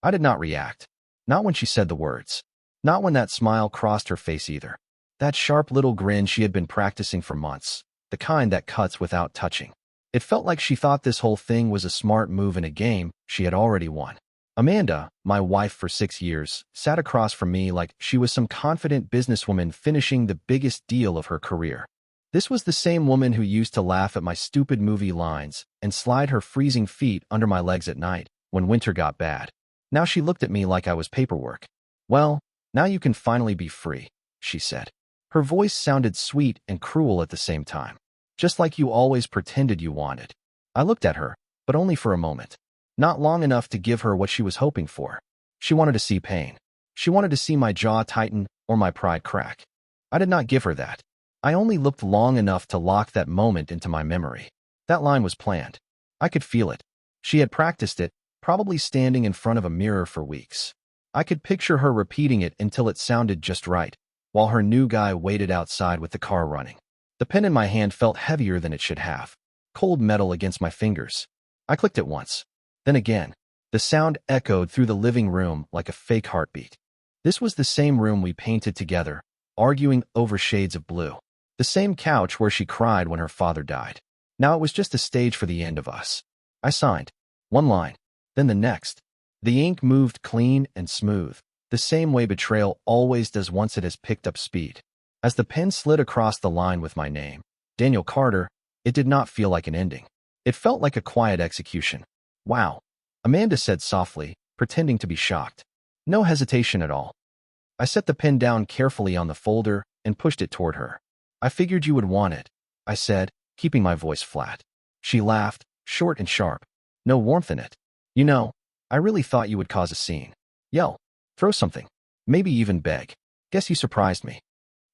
I did not react. Not when she said the words. Not when that smile crossed her face either. That sharp little grin she had been practicing for months. The kind that cuts without touching. It felt like she thought this whole thing was a smart move in a game she had already won. Amanda, my wife for 6 years, sat across from me like she was some confident businesswoman finishing the biggest deal of her career. This was the same woman who used to laugh at my stupid movie lines and slide her freezing feet under my legs at night when winter got bad. Now she looked at me like I was paperwork. "Well, now you can finally be free," she said. Her voice sounded sweet and cruel at the same time. "Just like you always pretended you wanted." I looked at her, but only for a moment. Not long enough to give her what she was hoping for. She wanted to see pain. She wanted to see my jaw tighten or my pride crack. I did not give her that. I only looked long enough to lock that moment into my memory. That line was planned. I could feel it. She had practiced it, probably standing in front of a mirror for weeks. I could picture her repeating it until it sounded just right, while her new guy waited outside with the car running. The pen in my hand felt heavier than it should have. Cold metal against my fingers. I clicked it once. Then again. The sound echoed through the living room like a fake heartbeat. This was the same room we painted together, arguing over shades of blue. The same couch where she cried when her father died. Now it was just a stage for the end of us. I signed. One line. Then the next. The ink moved clean and smooth, the same way betrayal always does once it has picked up speed. As the pen slid across the line with my name, Daniel Carter, it did not feel like an ending. It felt like a quiet execution. "Wow," Amanda said softly, pretending to be shocked. No hesitation at all. I set the pen down carefully on the folder and pushed it toward her. "I figured you would want it," I said, keeping my voice flat. She laughed, short and sharp. No warmth in it. "You know, I really thought you would cause a scene. Yell. Throw something. Maybe even beg. Guess you surprised me."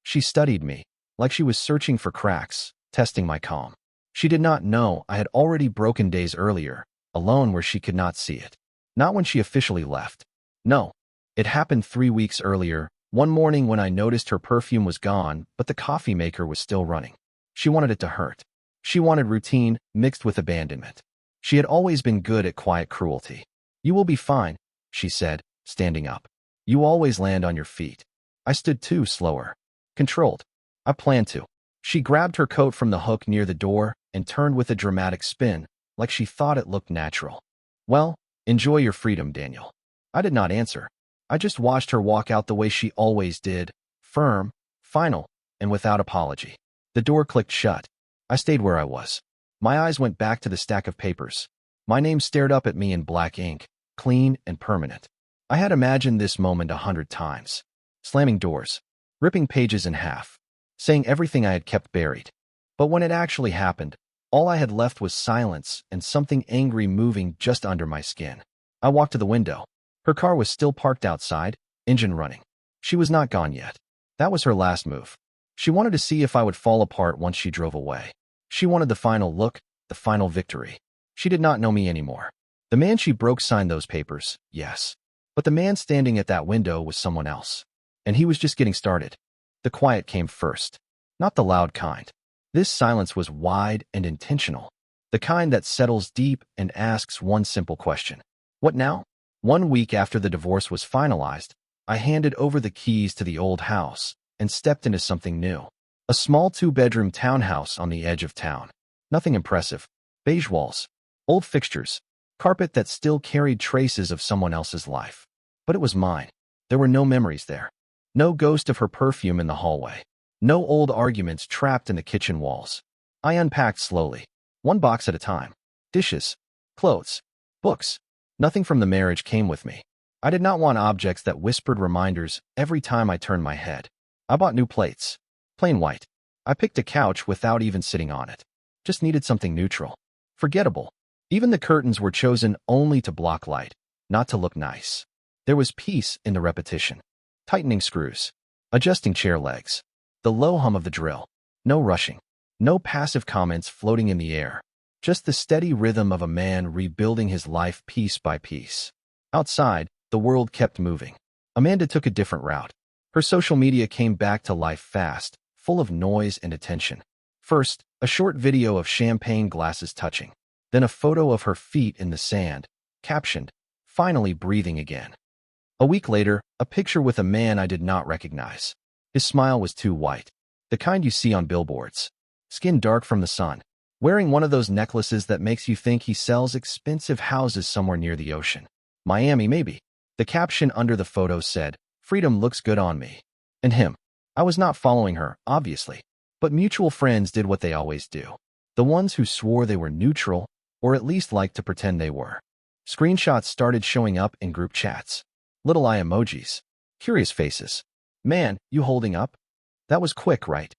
She studied me, like she was searching for cracks, testing my calm. She did not know I had already broken days earlier, alone where she could not see it. Not when she officially left. No. It happened 3 weeks earlier, one morning when I noticed her perfume was gone, but the coffee maker was still running. She wanted it to hurt. She wanted routine mixed with abandonment. She had always been good at quiet cruelty. "You will be fine," she said, standing up. "You always land on your feet." I stood too, slower. Controlled. I planned to. She grabbed her coat from the hook near the door and turned with a dramatic spin, like she thought it looked natural. "Well, enjoy your freedom, Daniel." I did not answer. I just watched her walk out the way she always did, firm, final, and without apology. The door clicked shut. I stayed where I was. My eyes went back to the stack of papers. My name stared up at me in black ink, clean and permanent. I had imagined this moment 100 times. Slamming doors. Ripping pages in half. Saying everything I had kept buried. But when it actually happened, all I had left was silence and something angry moving just under my skin. I walked to the window. Her car was still parked outside, engine running. She was not gone yet. That was her last move. She wanted to see if I would fall apart once she drove away. She wanted the final look, the final victory. She did not know me anymore. The man she broke signed those papers, yes. But the man standing at that window was someone else. And he was just getting started. The quiet came first. Not the loud kind. This silence was wide and intentional. The kind that settles deep and asks one simple question. What now? 1 week after the divorce was finalized, I handed over the keys to the old house and stepped into something new. A small 2-bedroom townhouse on the edge of town. Nothing impressive. Beige walls. Old fixtures. Carpet that still carried traces of someone else's life. But it was mine. There were no memories there. No ghost of her perfume in the hallway. No old arguments trapped in the kitchen walls. I unpacked slowly. One box at a time. Dishes. Clothes. Books. Nothing from the marriage came with me. I did not want objects that whispered reminders every time I turned my head. I bought new plates. Plain white. I picked a couch without even sitting on it. Just needed something neutral. Forgettable. Even the curtains were chosen only to block light, not to look nice. There was peace in the repetition. Tightening screws. Adjusting chair legs. The low hum of the drill. No rushing. No passive comments floating in the air. Just the steady rhythm of a man rebuilding his life piece by piece. Outside, the world kept moving. Amanda took a different route. Her social media came back to life fast, full of noise and attention. First, a short video of champagne glasses touching. Then a photo of her feet in the sand, captioned, finally breathing again. A week later, a picture with a man I did not recognize. His smile was too white, the kind you see on billboards. Skin dark from the sun, wearing one of those necklaces that makes you think he sells expensive houses somewhere near the ocean. Miami, maybe. The caption under the photo said, "Freedom looks good on me." And him. I was not following her, obviously. But mutual friends did what they always do. The ones who swore they were neutral, or at least liked to pretend they were. Screenshots started showing up in group chats. Little eye emojis. Curious faces. "Man, you holding up?" That was quick, right?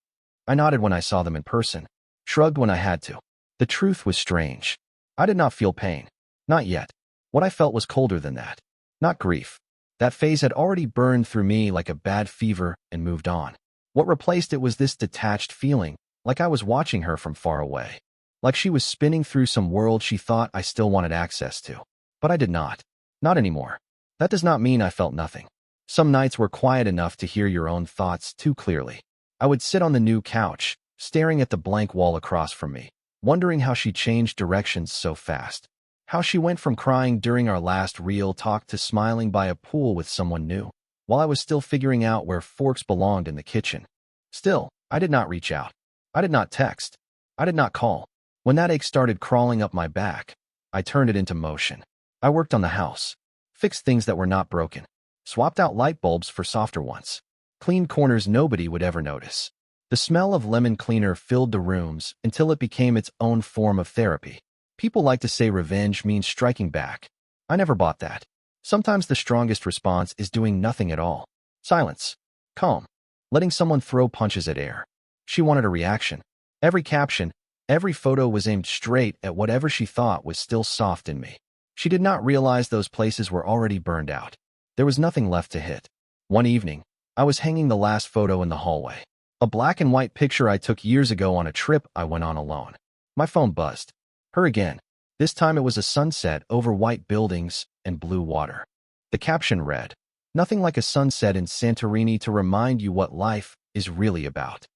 I nodded when I saw them in person, shrugged when I had to. The truth was strange. I did not feel pain. Not yet. What I felt was colder than that. Not grief. That phase had already burned through me like a bad fever and moved on. What replaced it was this detached feeling, like I was watching her from far away. Like she was spinning through some world she thought I still wanted access to. But I did not. Not anymore. That does not mean I felt nothing. Some nights were quiet enough to hear your own thoughts too clearly. I would sit on the new couch, staring at the blank wall across from me, wondering how she changed directions so fast. How she went from crying during our last real talk to smiling by a pool with someone new, while I was still figuring out where forks belonged in the kitchen. Still, I did not reach out. I did not text. I did not call. When that ache started crawling up my back, I turned it into motion. I worked on the house, fixed things that were not broken, swapped out light bulbs for softer ones, cleaned corners nobody would ever notice. The smell of lemon cleaner filled the rooms until it became its own form of therapy. People like to say revenge means striking back. I never bought that. Sometimes the strongest response is doing nothing at all. Silence. Calm. Letting someone throw punches at air. She wanted a reaction. Every caption, every photo was aimed straight at whatever she thought was still soft in me. She did not realize those places were already burned out. There was nothing left to hit. One evening, I was hanging the last photo in the hallway. A black and white picture I took years ago on a trip I went on alone. My phone buzzed. Her again. This time it was a sunset over white buildings and blue water. The caption read, "Nothing like a sunset in Santorini to remind you what life is really about.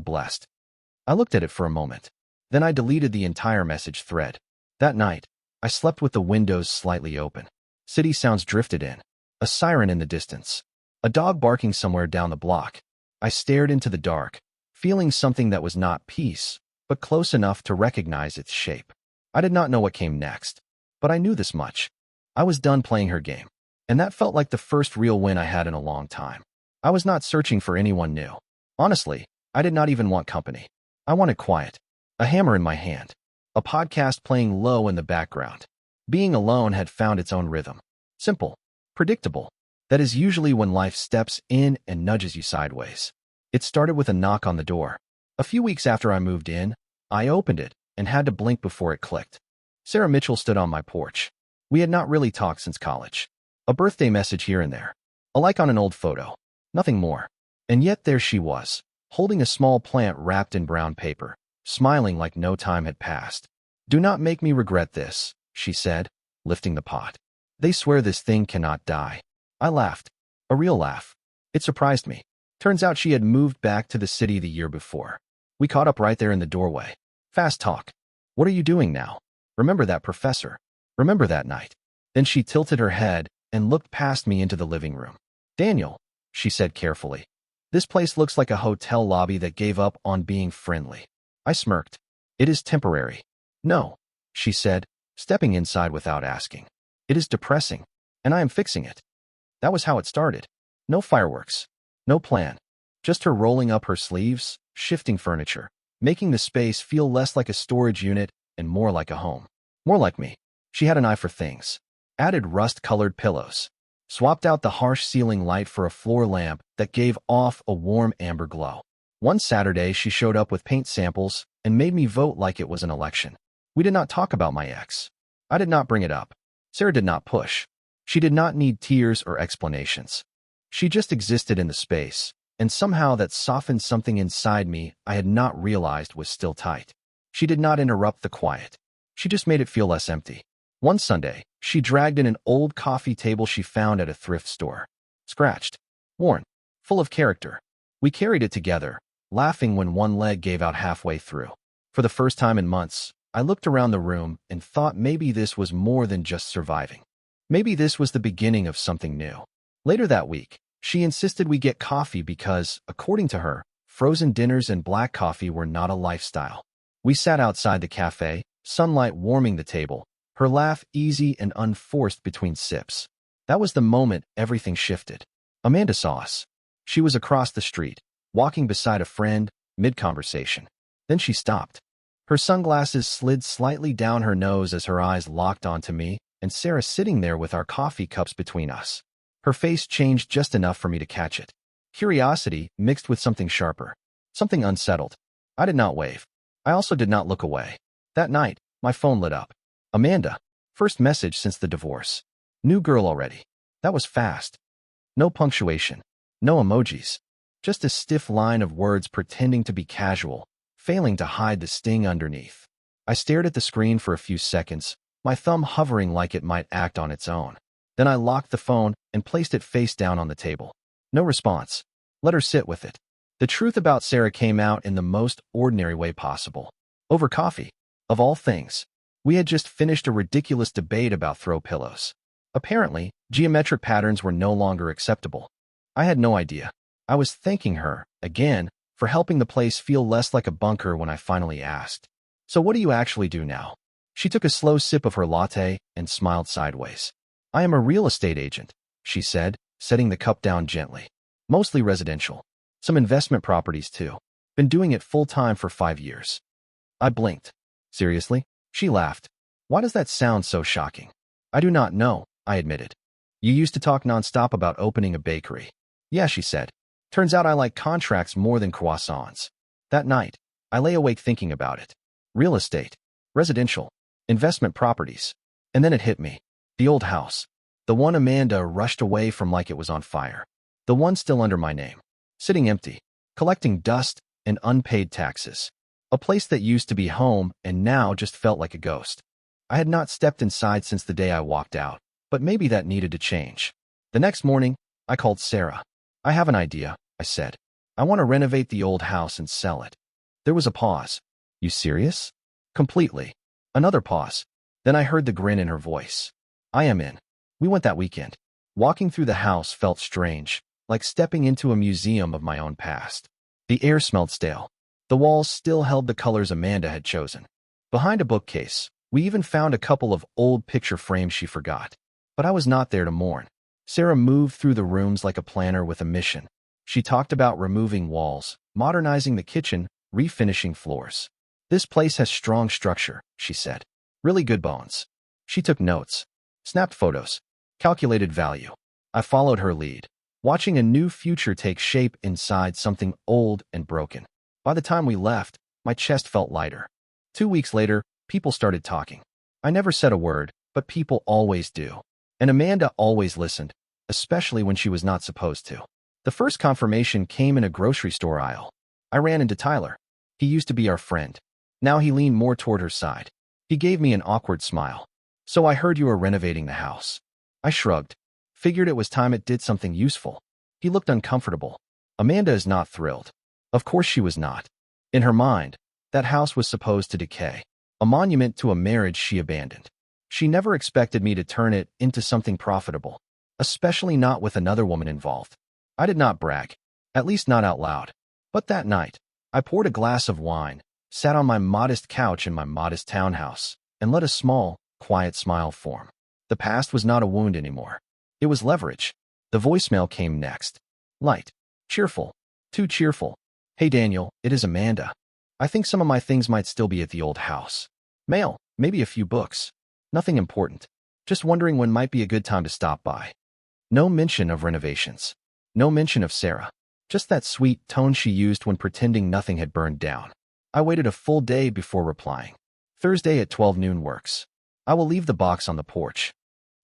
#blessed." I looked at it for a moment. Then I deleted the entire message thread. That night, I slept with the windows slightly open. City sounds drifted in. A siren in the distance. A dog barking somewhere down the block. I stared into the dark, feeling something that was not peace, but close enough to recognize its shape. I did not know what came next, but I knew this much. I was done playing her game, and that felt like the first real win I had in a long time. I was not searching for anyone new. Honestly, I did not even want company. I wanted quiet. A hammer in my hand. A podcast playing low in the background. Being alone had found its own rhythm. Simple. Predictable. That is usually when life steps in and nudges you sideways. It started with a knock on the door. A few weeks after I moved in, I opened it and had to blink before it clicked. Sarah Mitchell stood on my porch. We had not really talked since college. A birthday message here and there. A like on an old photo. Nothing more. And yet there she was, holding a small plant wrapped in brown paper, smiling like no time had passed. "Do not make me regret this," she said, lifting the pot. "They swear this thing cannot die." I laughed. A real laugh. It surprised me. Turns out she had moved back to the city the year before. We caught up right there in the doorway. Fast talk. "What are you doing now? Remember that professor? Remember that night?" Then she tilted her head and looked past me into the living room. "Daniel," she said carefully, "this place looks like a hotel lobby that gave up on being friendly." I smirked. "It is temporary." "No," she said, stepping inside without asking. "It is depressing, and I am fixing it." That was how it started. No fireworks. No plan. Just her rolling up her sleeves, shifting furniture, making the space feel less like a storage unit and more like a home. More like me. She had an eye for things. Added rust-colored pillows. Swapped out the harsh ceiling light for a floor lamp that gave off a warm amber glow. One Saturday, she showed up with paint samples and made me vote like it was an election. We did not talk about my ex. I did not bring it up. Sarah did not push. She did not need tears or explanations. She just existed in the space, and somehow that softened something inside me I had not realized was still tight. She did not interrupt the quiet. She just made it feel less empty. One Sunday, she dragged in an old coffee table she found at a thrift store. Scratched. Worn. Full of character. We carried it together, laughing when one leg gave out halfway through. For the first time in months, I looked around the room and thought maybe this was more than just surviving. Maybe this was the beginning of something new. Later that week, she insisted we get coffee because, according to her, frozen dinners and black coffee were not a lifestyle. We sat outside the cafe, sunlight warming the table, her laugh easy and unforced between sips. That was the moment everything shifted. Amanda saw us. She was across the street, walking beside a friend, mid-conversation. Then she stopped. Her sunglasses slid slightly down her nose as her eyes locked onto me and Sarah sitting there with our coffee cups between us. Her face changed just enough for me to catch it. Curiosity mixed with something sharper, something unsettled. I did not wave. I also did not look away. That night, my phone lit up. Amanda. First message since the divorce. New girl already. That was fast. No punctuation. No emojis. Just a stiff line of words pretending to be casual, failing to hide the sting underneath. I stared at the screen for a few seconds, my thumb hovering like it might act on its own. Then I locked the phone and placed it face down on the table. No response. Let her sit with it. The truth about Sarah came out in the most ordinary way possible. Over coffee. Of all things. We had just finished a ridiculous debate about throw pillows. Apparently, geometric patterns were no longer acceptable. I had no idea. I was thanking her, again, for helping the place feel less like a bunker when I finally asked. So what do you actually do now? She took a slow sip of her latte and smiled sideways. I am a real estate agent, she said, setting the cup down gently. Mostly residential. Some investment properties too. Been doing it full-time for 5 years. I blinked. Seriously? She laughed. Why does that sound so shocking? I do not know, I admitted. You used to talk nonstop about opening a bakery. Yeah, she said. Turns out I like contracts more than croissants. That night, I lay awake thinking about it. Real estate, residential, investment properties. And then it hit me. The old house. The one Amanda rushed away from like it was on fire. The one still under my name. Sitting empty, collecting dust and unpaid taxes. A place that used to be home and now just felt like a ghost. I had not stepped inside since the day I walked out, but maybe that needed to change. The next morning, I called Sarah. I have an idea, I said. I want to renovate the old house and sell it. There was a pause. You serious? Completely. Another pause. Then I heard the grin in her voice. I am in. We went that weekend. Walking through the house felt strange, like stepping into a museum of my own past. The air smelled stale. The walls still held the colors Amanda had chosen. Behind a bookcase, we even found a couple of old picture frames she forgot. But I was not there to mourn. Sarah moved through the rooms like a planner with a mission. She talked about removing walls, modernizing the kitchen, refinishing floors. This place has strong structure, she said. Really good bones. She took notes, snapped photos, calculated value. I followed her lead, watching a new future take shape inside something old and broken. By the time we left, my chest felt lighter. 2 weeks later, people started talking. I never said a word, but people always do. And Amanda always listened, especially when she was not supposed to. The first confirmation came in a grocery store aisle. I ran into Tyler. He used to be our friend. Now he leaned more toward her side. He gave me an awkward smile. So I heard you were renovating the house. I shrugged. Figured it was time it did something useful. He looked uncomfortable. Amanda is not thrilled. Of course she was not. In her mind, that house was supposed to decay. A monument to a marriage she abandoned. She never expected me to turn it into something profitable, especially not with another woman involved. I did not brag, at least not out loud. But that night, I poured a glass of wine, sat on my modest couch in my modest townhouse, and let a small, quiet smile form. The past was not a wound anymore. It was leverage. The voicemail came next. Light. Cheerful. Too cheerful. Hey Daniel, it is Amanda. I think some of my things might still be at the old house. Mail, maybe a few books. Nothing important. Just wondering when might be a good time to stop by. No mention of renovations. No mention of Sarah. Just that sweet tone she used when pretending nothing had burned down. I waited a full day before replying. Thursday at 12 noon works. I will leave the box on the porch.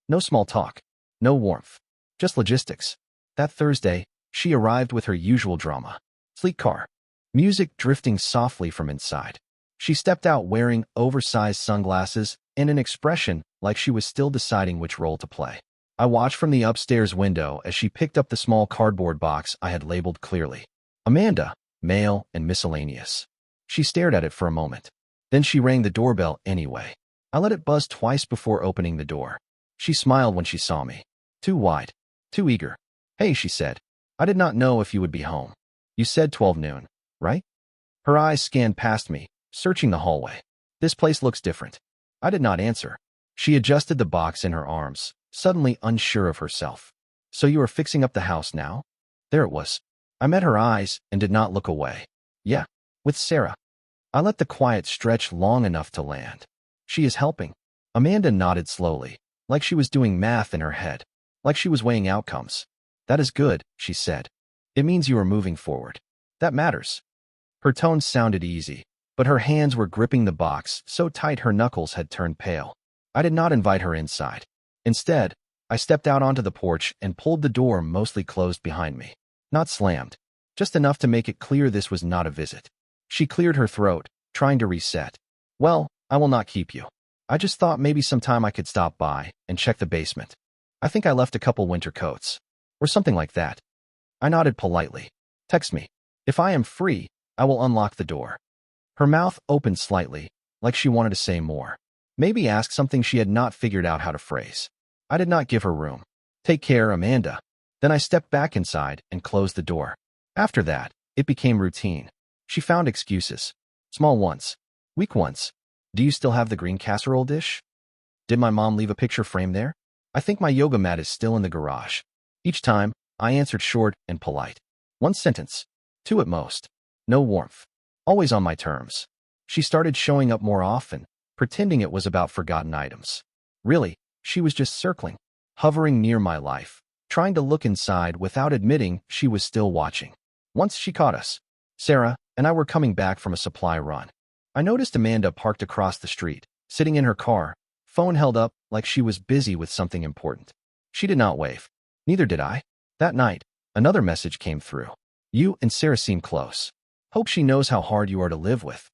No small talk. No warmth. Just logistics. That Thursday, she arrived with her usual drama. Sleek car. Music drifting softly from inside. She stepped out wearing oversized sunglasses and an expression like she was still deciding which role to play. I watched from the upstairs window as she picked up the small cardboard box I had labeled clearly. Amanda, mail and miscellaneous. She stared at it for a moment. Then she rang the doorbell anyway. I let it buzz twice before opening the door. She smiled when she saw me. Too wide. Too eager. Hey, she said. I did not know if you would be home. You said 12 noon, right? Her eyes scanned past me, searching the hallway. This place looks different. I did not answer. She adjusted the box in her arms, suddenly unsure of herself. So you are fixing up the house now? There it was. I met her eyes and did not look away. Yeah, with Sarah. I let the quiet stretch long enough to land. She is helping. Amanda nodded slowly, like she was doing math in her head, like she was weighing outcomes. That is good, she said. It means you are moving forward. That matters. Her tone sounded easy, but her hands were gripping the box so tight her knuckles had turned pale. I did not invite her inside. Instead, I stepped out onto the porch and pulled the door mostly closed behind me. Not slammed, just enough to make it clear this was not a visit. She cleared her throat, trying to reset. Well, I will not keep you. I just thought maybe sometime I could stop by and check the basement. I think I left a couple winter coats. Or something like that. I nodded politely. Text me. If I am free, I will unlock the door. Her mouth opened slightly, like she wanted to say more. Maybe ask something she had not figured out how to phrase. I did not give her room. Take care, Amanda. Then I stepped back inside and closed the door. After that, it became routine. She found excuses. Small ones. Weak ones. Do you still have the green casserole dish? Did my mom leave a picture frame there? I think my yoga mat is still in the garage. Each time, I answered short and polite. One sentence. Two at most. No warmth. Always on my terms. She started showing up more often, pretending it was about forgotten items. Really, she was just circling, hovering near my life, trying to look inside without admitting she was still watching. Once she caught us. Sarah and I were coming back from a supply run. I noticed Amanda parked across the street, sitting in her car, phone held up like she was busy with something important. She did not wave. Neither did I. That night, another message came through. You and Sarah seem close. Hope she knows how hard you are to live with.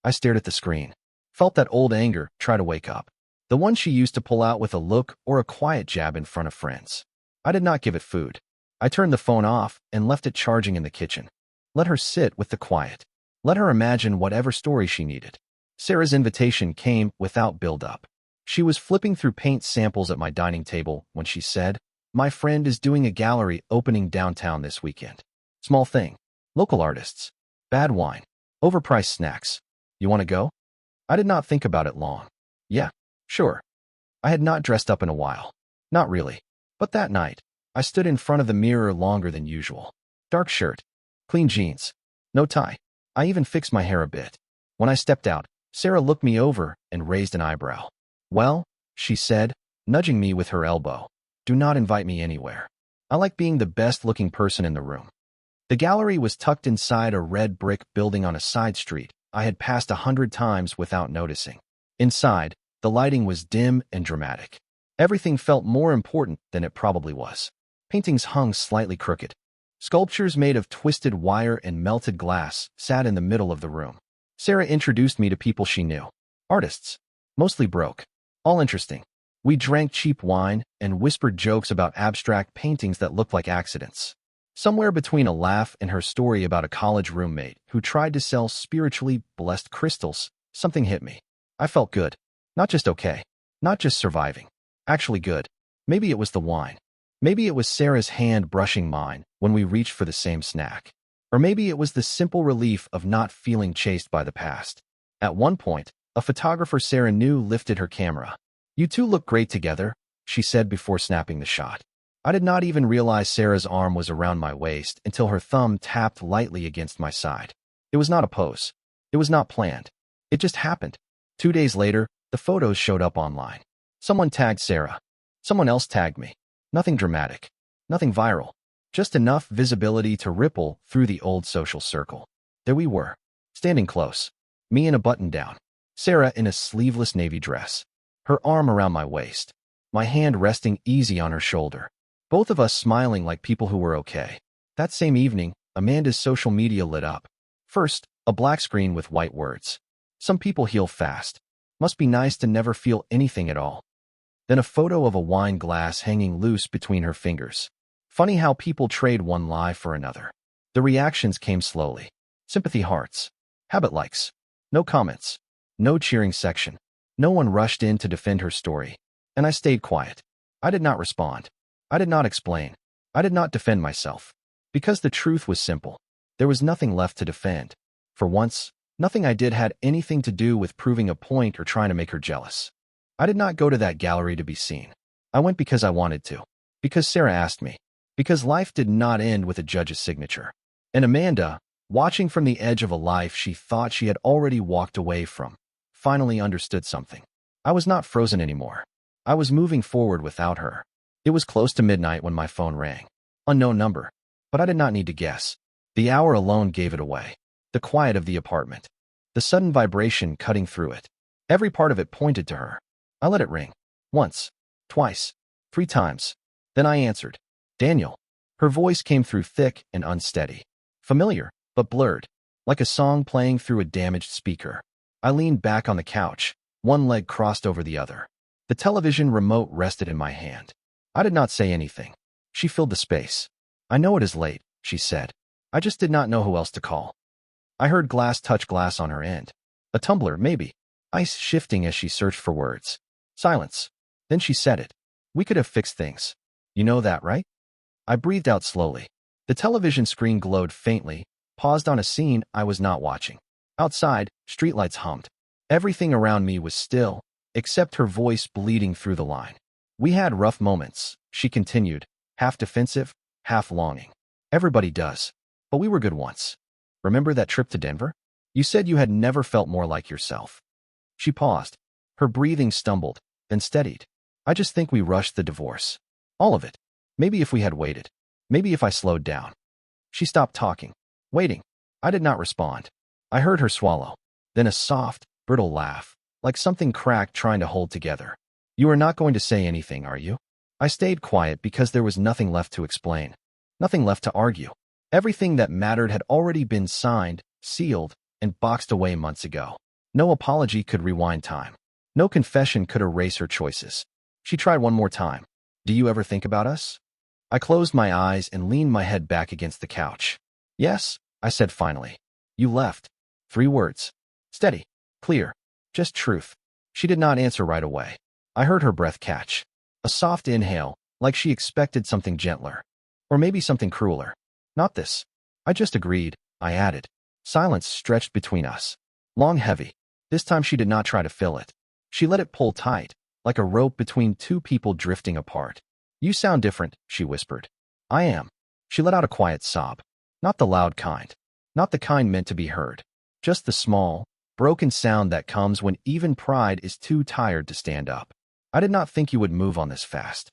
I stared at the screen. Felt that old anger try to wake up. The one she used to pull out with a look or a quiet jab in front of friends. I did not give it food. I turned the phone off and left it charging in the kitchen. Let her sit with the quiet. Let her imagine whatever story she needed. Sarah's invitation came without build-up. She was flipping through paint samples at my dining table when she said, my friend is doing a gallery opening downtown this weekend. Small thing. Local artists. Bad wine. Overpriced snacks. You want to go? I did not think about it long. Yeah, sure. I had not dressed up in a while. Not really. But that night, I stood in front of the mirror longer than usual. Dark shirt. Clean jeans. No tie. I even fixed my hair a bit. When I stepped out, Sarah looked me over and raised an eyebrow. Well, she said, nudging me with her elbow. Do not invite me anywhere. I like being the best-looking person in the room. The gallery was tucked inside a red brick building on a side street I had passed 100 times without noticing. Inside, the lighting was dim and dramatic. Everything felt more important than it probably was. Paintings hung slightly crooked. Sculptures made of twisted wire and melted glass sat in the middle of the room. Sarah introduced me to people she knew. Artists. Mostly broke. All interesting. We drank cheap wine and whispered jokes about abstract paintings that looked like accidents. Somewhere between a laugh and her story about a college roommate who tried to sell spiritually blessed crystals, something hit me. I felt good. Not just okay. Not just surviving. Actually good. Maybe it was the wine. Maybe it was Sarah's hand brushing mine when we reached for the same snack. Or maybe it was the simple relief of not feeling chased by the past. At one point, a photographer Sarah knew lifted her camera. You two look great together, she said before snapping the shot. I did not even realize Sarah's arm was around my waist until her thumb tapped lightly against my side. It was not a pose. It was not planned. It just happened. 2 days later, the photos showed up online. Someone tagged Sarah. Someone else tagged me. Nothing dramatic. Nothing viral. Just enough visibility to ripple through the old social circle. There we were, standing close. Me in a button-down. Sarah in a sleeveless navy dress. Her arm around my waist. My hand resting easy on her shoulder. Both of us smiling like people who were okay. That same evening, Amanda's social media lit up. First, a black screen with white words. Some people heal fast. Must be nice to never feel anything at all. Then a photo of a wine glass hanging loose between her fingers. Funny how people trade one lie for another. The reactions came slowly. Sympathy hearts. Habit likes. No comments. No cheering section. No one rushed in to defend her story. And I stayed quiet. I did not respond. I did not explain. I did not defend myself. Because the truth was simple. There was nothing left to defend. For once, nothing I did had anything to do with proving a point or trying to make her jealous. I did not go to that gallery to be seen. I went because I wanted to. Because Sarah asked me. Because life did not end with a judge's signature. And Amanda, watching from the edge of a life she thought she had already walked away from, finally understood something. I was not frozen anymore. I was moving forward without her. It was close to midnight when my phone rang. Unknown number. But I did not need to guess. The hour alone gave it away. The quiet of the apartment. The sudden vibration cutting through it. Every part of it pointed to her. I let it ring. Once. Twice. 3 times. Then I answered. Daniel. Her voice came through thick and unsteady. Familiar, but blurred. Like a song playing through a damaged speaker. I leaned back on the couch, one leg crossed over the other. The television remote rested in my hand. I did not say anything. She filled the space. I know it is late, she said. I just did not know who else to call. I heard glass touch glass on her end. A tumbler, maybe. Ice shifting as she searched for words. Silence. Then she said it. We could have fixed things. You know that, right? I breathed out slowly. The television screen glowed faintly, paused on a scene I was not watching. Outside, streetlights hummed. Everything around me was still, except her voice bleeding through the line. We had rough moments, she continued, half defensive, half longing. Everybody does. But we were good once. Remember that trip to Denver? You said you had never felt more like yourself. She paused. Her breathing stumbled, then steadied. I just think we rushed the divorce. All of it. Maybe if we had waited. Maybe if I slowed down. She stopped talking. Waiting. I did not respond. I heard her swallow. Then a soft, brittle laugh, like something cracked trying to hold together. You are not going to say anything, are you? I stayed quiet because there was nothing left to explain. Nothing left to argue. Everything that mattered had already been signed, sealed, and boxed away months ago. No apology could rewind time. No confession could erase her choices. She tried one more time. Do you ever think about us? I closed my eyes and leaned my head back against the couch. Yes, I said finally. You left. 3 words. Steady. Clear. Just truth. She did not answer right away. I heard her breath catch. A soft inhale, like she expected something gentler. Or maybe something crueler. Not this. I just agreed, I added. Silence stretched between us. Long, heavy. This time she did not try to fill it. She let it pull tight, like a rope between 2 people drifting apart. You sound different, she whispered. I am. She let out a quiet sob. Not the loud kind. Not the kind meant to be heard. Just the small, broken sound that comes when even pride is too tired to stand up. I did not think you would move on this fast.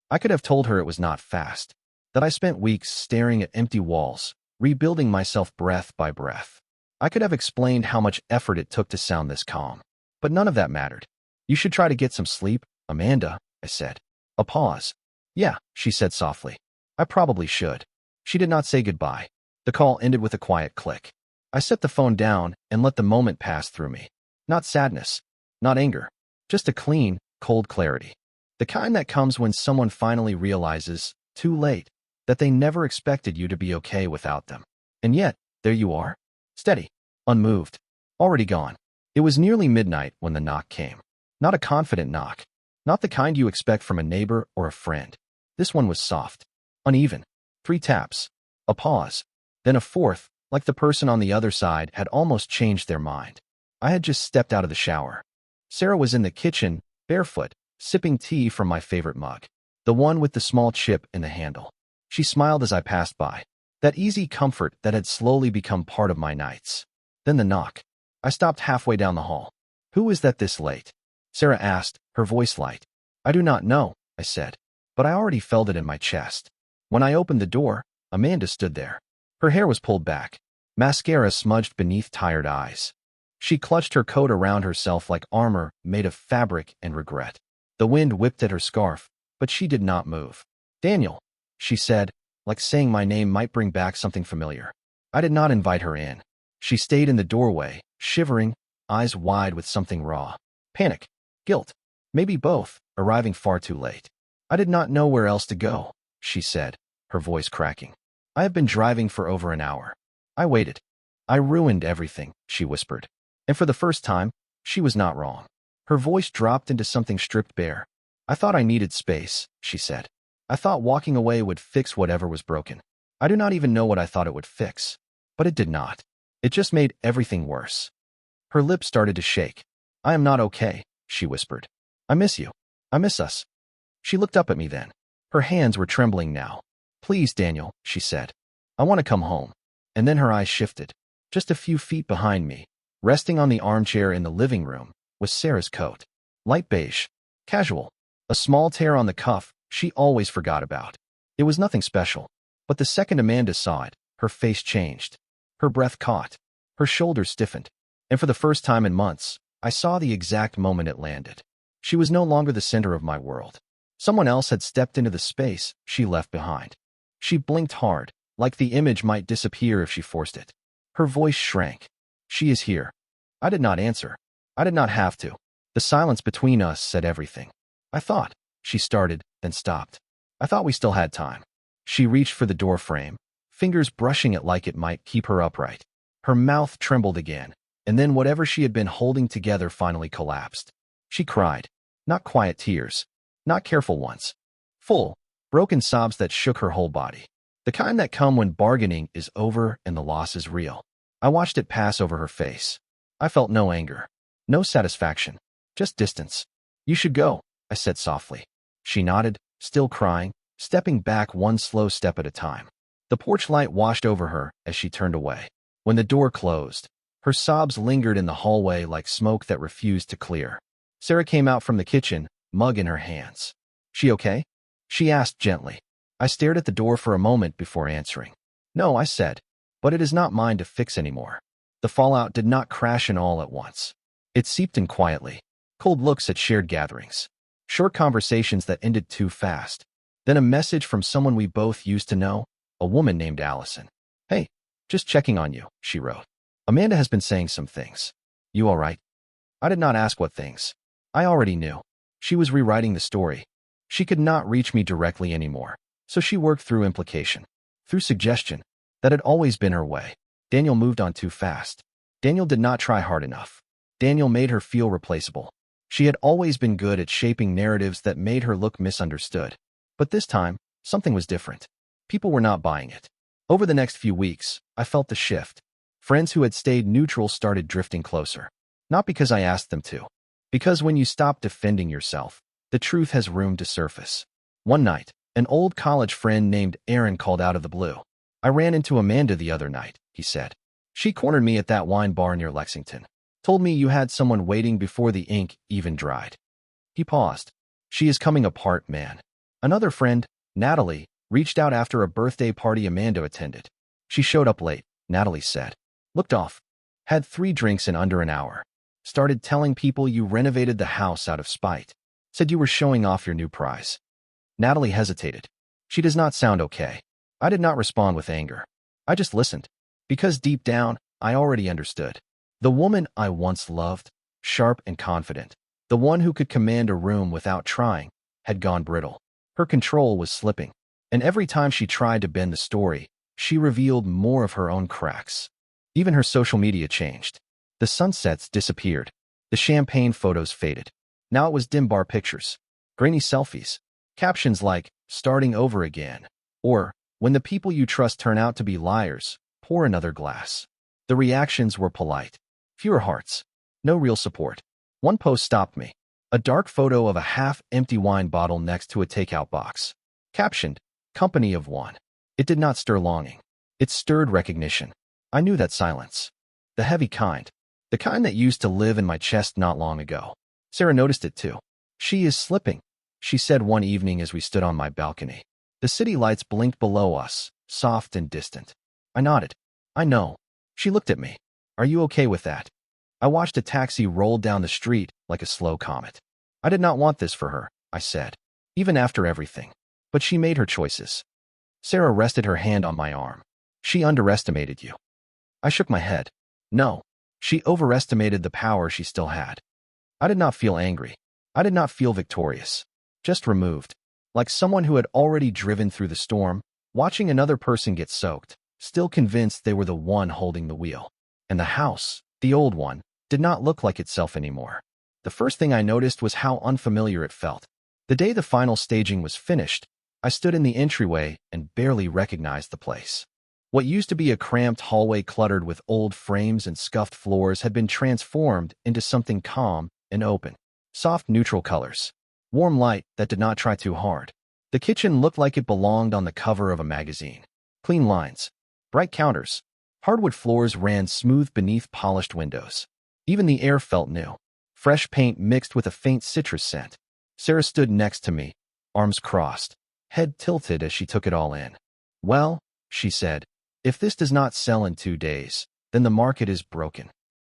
I could have told her it was not fast. That I spent weeks staring at empty walls, rebuilding myself breath by breath. I could have explained how much effort it took to sound this calm. But none of that mattered. You should try to get some sleep, Amanda, I said. A pause. Yeah, she said softly. I probably should. She did not say goodbye. The call ended with a quiet click. I set the phone down and let the moment pass through me. Not sadness. Not anger. Just a clean, cold clarity. The kind that comes when someone finally realizes, too late, that they never expected you to be okay without them. And yet, there you are. Steady. Unmoved. Already gone. It was nearly midnight when the knock came. Not a confident knock. Not the kind you expect from a neighbor or a friend. This one was soft. Uneven. 3 taps. A pause. Then a 4th, like the person on the other side had almost changed their mind. I had just stepped out of the shower. Sarah was in the kitchen, barefoot, sipping tea from my favorite mug. The one with the small chip in the handle. She smiled as I passed by. That easy comfort that had slowly become part of my nights. Then the knock. I stopped halfway down the hall. Who is that this late? Sarah asked, her voice light. I do not know, I said. But I already felt it in my chest. When I opened the door, Amanda stood there. Her hair was pulled back. Mascara smudged beneath tired eyes. She clutched her coat around herself like armor made of fabric and regret. The wind whipped at her scarf, but she did not move. Daniel, she said, like saying my name might bring back something familiar. I did not invite her in. She stayed in the doorway, shivering, eyes wide with something raw. Panic. Guilt. Maybe both, arriving far too late. I did not know where else to go, she said, her voice cracking. I have been driving for over an hour. I waited. I ruined everything, she whispered. And for the first time, she was not wrong. Her voice dropped into something stripped bare. I thought I needed space, she said. I thought walking away would fix whatever was broken. I do not even know what I thought it would fix. But it did not. It just made everything worse. Her lips started to shake. I am not okay, she whispered. I miss you. I miss us. She looked up at me then. Her hands were trembling now. Please, Daniel, she said. I want to come home. And then her eyes shifted. Just a few feet behind me, resting on the armchair in the living room, was Sarah's coat. Light beige. Casual. A small tear on the cuff she always forgot about. It was nothing special. But the second Amanda saw it, her face changed. Her breath caught. Her shoulders stiffened. And for the first time in months, I saw the exact moment it landed. She was no longer the center of my world. Someone else had stepped into the space she left behind. She blinked hard, like the image might disappear if she forced it. Her voice shrank. She is here. I did not answer. I did not have to. The silence between us said everything. I thought, she started, then stopped. I thought we still had time. She reached for the door frame, fingers brushing it like it might keep her upright. Her mouth trembled again, and then whatever she had been holding together finally collapsed. She cried. Not quiet tears. Not careful ones. Full, broken sobs that shook her whole body. The kind that come when bargaining is over and the loss is real. I watched it pass over her face. I felt no anger. No satisfaction. Just distance. You should go, I said softly. She nodded, still crying, stepping back one slow step at a time. The porch light washed over her as she turned away. When the door closed, her sobs lingered in the hallway like smoke that refused to clear. Sarah came out from the kitchen, mug in her hands. She okay? She asked gently. I stared at the door for a moment before answering. No, I said, but it is not mine to fix anymore. The fallout did not crash in all at once. It seeped in quietly. Cold looks at shared gatherings. Short conversations that ended too fast. Then a message from someone we both used to know, a woman named Allison. Hey, just checking on you, she wrote. Amanda has been saying some things. You all right? I did not ask what things. I already knew. She was rewriting the story. She could not reach me directly anymore, so she worked through implication, through suggestion. That had always been her way. Daniel moved on too fast. Daniel did not try hard enough. Daniel made her feel replaceable. She had always been good at shaping narratives that made her look misunderstood. But this time, something was different. People were not buying it. Over the next few weeks, I felt the shift. Friends who had stayed neutral started drifting closer. Not because I asked them to. Because when you stop defending yourself, the truth has room to surface. One night, an old college friend named Aaron called out of the blue. I ran into Amanda the other night, he said. She cornered me at that wine bar near Lexington. Told me you had someone waiting before the ink even dried. He paused. She is coming apart, man. Another friend, Natalie, reached out after a birthday party Amanda attended. She showed up late, Natalie said. Looked off. Had 3 drinks in under an hour. Started telling people you renovated the house out of spite. Said you were showing off your new prize. Natalie hesitated. She does not sound okay. I did not respond with anger. I just listened. Because deep down, I already understood. The woman I once loved, sharp and confident, the one who could command a room without trying, had gone brittle. Her control was slipping. And every time she tried to bend the story, she revealed more of her own cracks. Even her social media changed. The sunsets disappeared. The champagne photos faded. Now it was dim bar pictures, grainy selfies, captions like, starting over again, or, when the people you trust turn out to be liars, pour another glass. The reactions were polite. Fewer hearts. No real support. One post stopped me. A dark photo of a half-empty wine bottle next to a takeout box. Captioned, Company of One. It did not stir longing. It stirred recognition. I knew that silence. The heavy kind. The kind that used to live in my chest not long ago. Sarah noticed it too. She is slipping, she said one evening as we stood on my balcony. The city lights blinked below us, soft and distant. I nodded. I know. She looked at me. Are you okay with that? I watched a taxi roll down the street like a slow comet. I did not want this for her, I said, even after everything. But she made her choices. Sarah rested her hand on my arm. She underestimated you. I shook my head. No, she overestimated the power she still had. I did not feel angry. I did not feel victorious. Just removed. Like someone who had already driven through the storm, watching another person get soaked, still convinced they were the one holding the wheel. And the house, the old one, did not look like itself anymore. The first thing I noticed was how unfamiliar it felt. The day the final staging was finished, I stood in the entryway and barely recognized the place. What used to be a cramped hallway cluttered with old frames and scuffed floors had been transformed into something calm and open. Soft neutral colors. Warm light that did not try too hard. The kitchen looked like it belonged on the cover of a magazine. Clean lines. Bright counters. Hardwood floors ran smooth beneath polished windows. Even the air felt new. Fresh paint mixed with a faint citrus scent. Sarah stood next to me, arms crossed, head tilted as she took it all in. "Well," she said, "if this does not sell in 2 days, then the market is broken."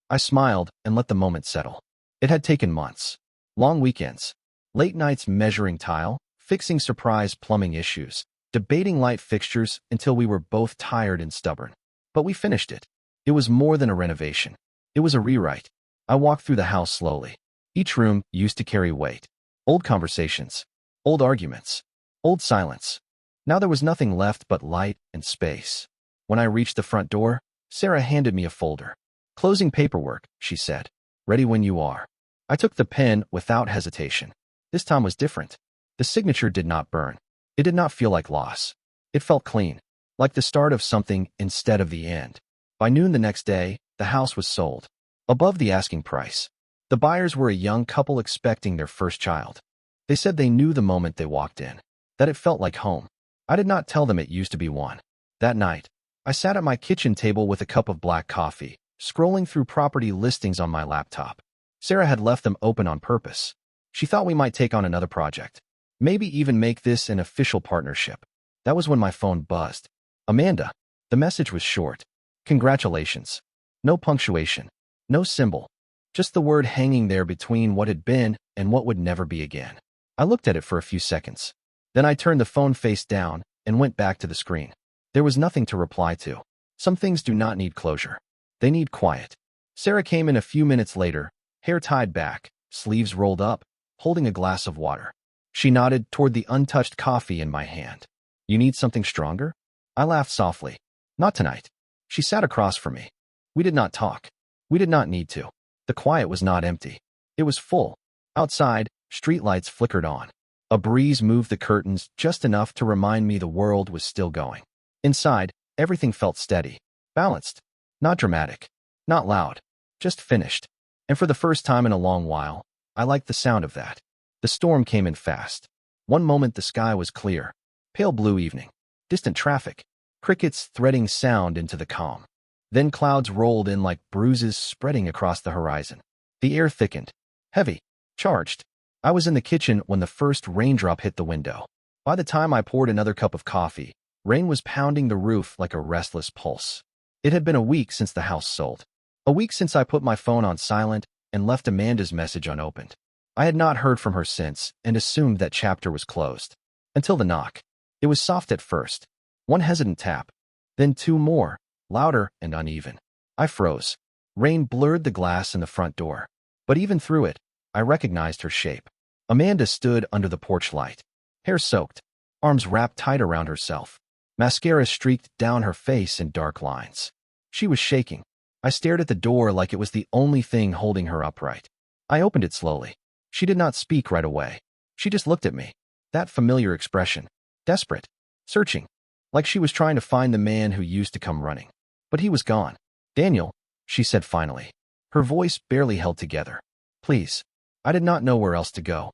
I smiled and let the moment settle. It had taken months. Long weekends. Late nights measuring tile, fixing surprise plumbing issues, debating light fixtures until we were both tired and stubborn. But we finished it. It was more than a renovation. It was a rewrite. I walked through the house slowly. Each room used to carry weight. Old conversations. Old arguments. Old silence. Now there was nothing left but light and space. When I reached the front door, Sarah handed me a folder. "Closing paperwork," she said. "Ready when you are." I took the pen without hesitation. This time was different. The signature did not burn. It did not feel like loss. It felt clean, like the start of something instead of the end. By noon the next day, the house was sold. Above the asking price. The buyers were a young couple expecting their first child. They said they knew the moment they walked in, that it felt like home. I did not tell them it used to be one. That night, I sat at my kitchen table with a cup of black coffee, scrolling through property listings on my laptop. Sarah had left them open on purpose. She thought we might take on another project. Maybe even make this an official partnership. That was when my phone buzzed. "Amanda." The message was short. "Congratulations." No punctuation. No symbol. Just the word hanging there between what had been and what would never be again. I looked at it for a few seconds. Then I turned the phone face down and went back to the screen. There was nothing to reply to. Some things do not need closure. They need quiet. Sarah came in a few minutes later, hair tied back, sleeves rolled up, holding a glass of water. She nodded toward the untouched coffee in my hand. "You need something stronger?" I laughed softly. "Not tonight." She sat across from me. We did not talk. We did not need to. The quiet was not empty. It was full. Outside, streetlights flickered on. A breeze moved the curtains just enough to remind me the world was still going. Inside, everything felt steady, balanced. Not dramatic. Not loud. Just finished. And for the first time in a long while, I liked the sound of that. The storm came in fast. One moment the sky was clear. Pale blue evening. Distant traffic. Crickets threading sound into the calm. Then clouds rolled in like bruises spreading across the horizon. The air thickened. Heavy. Charged. I was in the kitchen when the first raindrop hit the window. By the time I poured another cup of coffee, rain was pounding the roof like a restless pulse. It had been a week since the house sold. A week since I put my phone on silent and left Amanda's message unopened. I had not heard from her since and assumed that chapter was closed. Until the knock. It was soft at first. One hesitant tap. Then two more, louder and uneven. I froze. Rain blurred the glass in the front door. But even through it, I recognized her shape. Amanda stood under the porch light. Hair soaked. Arms wrapped tight around herself. Mascara streaked down her face in dark lines. She was shaking. I stared at the door like it was the only thing holding her upright. I opened it slowly. She did not speak right away. She just looked at me. That familiar expression. Desperate. Searching. Like she was trying to find the man who used to come running. But he was gone. "Daniel," she said finally. Her voice barely held together. "Please." I did not know where else to go.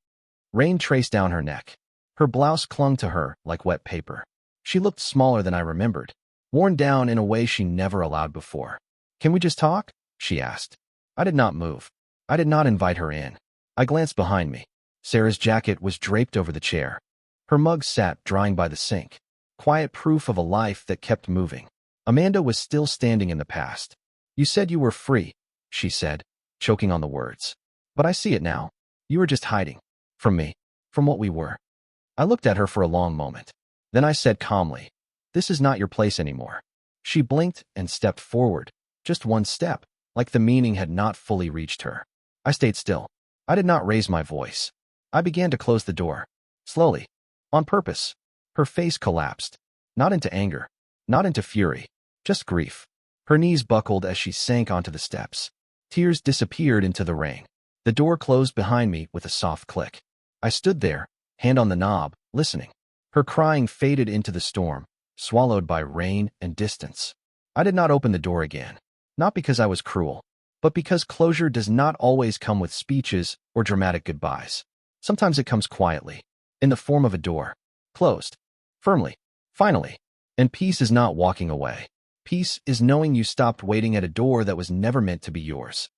Rain traced down her neck. Her blouse clung to her like wet paper. She looked smaller than I remembered. Worn down in a way she never allowed before. "Can we just talk?" she asked. I did not move. I did not invite her in. I glanced behind me. Sarah's jacket was draped over the chair. Her mug sat drying by the sink. Quiet proof of a life that kept moving. Amanda was still standing in the past. "You said you were free," she said, choking on the words. "But I see it now. You were just hiding. From me. From what we were." I looked at her for a long moment. Then I said calmly, "This is not your place anymore." She blinked and stepped forward. Just one step, like the meaning had not fully reached her. I stayed still. I did not raise my voice. I began to close the door. Slowly. On purpose. Her face collapsed. Not into anger. Not into fury. Just grief. Her knees buckled as she sank onto the steps. Tears disappeared into the rain. The door closed behind me with a soft click. I stood there, hand on the knob, listening. Her crying faded into the storm, swallowed by rain and distance. I did not open the door again, not because I was cruel, but because closure does not always come with speeches or dramatic goodbyes. Sometimes it comes quietly, in the form of a door, closed, firmly, finally. And peace is not walking away. Peace is knowing you stopped waiting at a door that was never meant to be yours.